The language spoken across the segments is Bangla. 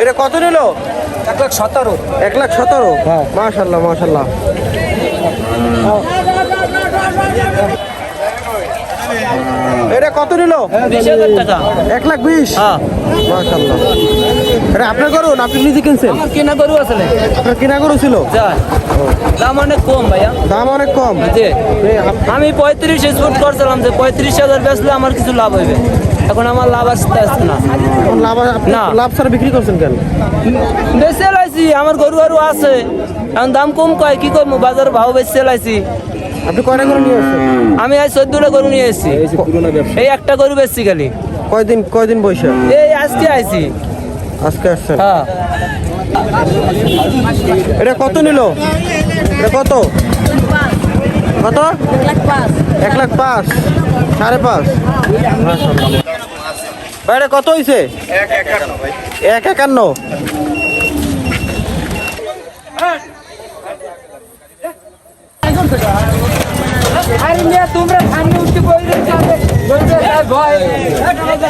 এটা কত নিল? 1,17,000। 1,17,000। হ্যাঁ। মাশাআল্লাহ মাশাআল্লাহ। এটা কত নিল? 20,000 টাকা। 1,20,000। হ্যাঁ। মাশাআল্লাহ। এটা আপনার গরু না আপনি নিজে কিনছেন? আমার কেনা গরু আছে না। আপনার কিনা গরু ছিল? যায়। দাম অনেক কম ভাইয়া। দাম অনেক কম। জি। আমি 35 এক্সপোর্ট করছিলাম যে 35,000 বেচলে আমার কিছু লাভ হইবে। এখন আমার লাভ আসতে না। এখন লাভ আপনি না। লাভ ছাড়া বিক্রি করছেন কেন? বেচে লাইছি, আমার গরু আরো আছে। এখন দাম কম কয় কি করবো, বাজার ভাও বেচে লাইছি। আপনি কয়টা গরু নিয়ে আসছেন? আমি আজ 14টা গরু নিয়ে এসেছি। এই একটা গরু বেচছি খালি। কয়দিন বৈশা? এই আজকে আইছি। আজকে আসছেন? হ্যাঁ। এটা কত নিল? এটা কত? 1,05,000। 5.5 মাশাআল্লাহ। ভাই এটা কত হইছে? 1,51। আরে মিয়া তোমরা সামনে উঠতে বললে বলবে ভয়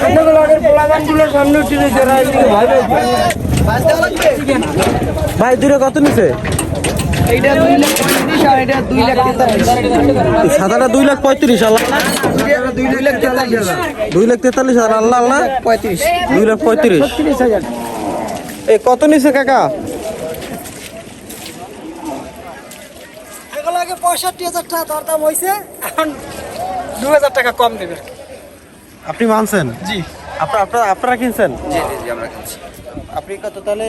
আপনাদের লগের প্লাগানগুলো সামনে উঠতে দিতে রাইদিকে ভয় ভাই দূরে কত নিছে? এইটা 2,35,000 আর এটা 2,43,000। সাদাটা 2,35,000 আল্লাহ। 2,43,000। 2,43,000 আল্লাহ আল্লাহ। 35। 2,35,000। 30,000। এই কত নিছে কাকা? এগুলো আগে 65,000 টাকা দরদাম হয়েছে, এখন 2,000 টাকা কম দেবে। আপনি মানছেন? জি আপনারা কিনছেন? জি জি জি আমরা কিনছি। আপনি কত তাহলে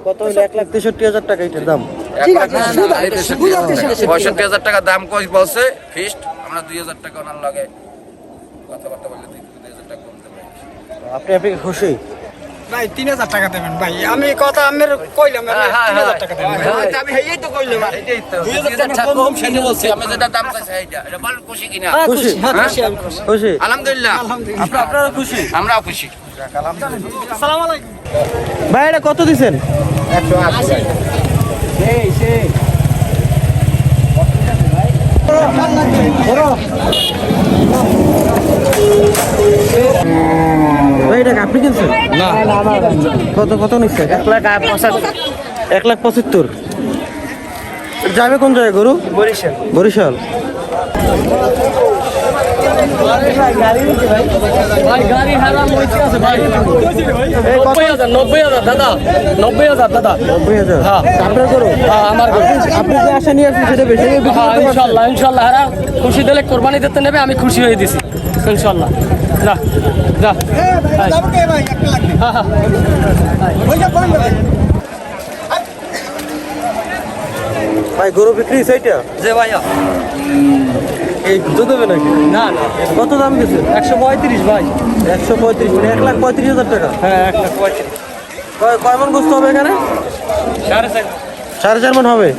কত হইলো? 1,63,000 টাকা এটার দাম। ঠিক আছে, সুদা 65,000 টাকা দাম কই বলছে ফিক্সড, আমরা 2,000 টাকা ওনার লাগে কথাবার্তা বললে 2,000 টাকা কম দেবে। আপনি খুশি? ভাই 3,000 টাকা দেবেন ভাই, আমি কথা আমের কইলাম 3,000 টাকা দেবেন ভাই। আমি হেই তো কইলাম, এটাই তো 2,000 টাকা কম সেটা বলছি, আমি যেটা দাম চাইছি এইটা। এটা বল খুশি কিনা? খুশি? খুশি, আমি খুশি। খুশি? আলহামদুলিল্লাহ। আপনারা খুশি? আমরাও খুশি। আসসালামু আলাইকুম। ভাই এটা কত দিছেন? 180। ভাই এটা আপনি কিনছেন? না। কত নিচ্ছে? 1,75,000। 1,75,000। যাবে কোন জায়গায় গরু? বরিশাল। ভাই গাড়ি হারাম হইছে আছে ভাই। এই কত? 90,000 দাদা। 90,000 দাদা। 90,000। হ্যাঁ। আপনার গরু? আমার গরু। আপনি যে আশা নিয়ে আসছেন সেটা বেশি বিক্রি করতে পারছেন? ইনশাল্লাহ হারা খুশি দিলে কোরবানি দিতে নেবে, আমি খুশি হয়ে দিছি ইনশাল্লাহ। যা যা। যাবো কে ভাই, একটা লাগবে। হ্যাঁ হ্যাঁ। ওইটা কোন ভাই? ভাই গরু বিক্রি সেইটা? যে ভাইয়া। এই দুধ দেবে নাকি? না না। কত দাম দিচ্ছে? 135 ভাই। 135 মানে 1,35,000 টাকা। হ্যাঁ 135। কয় মন গোস্ত হবে এখানে? 4.5। 4.5 মন হবে।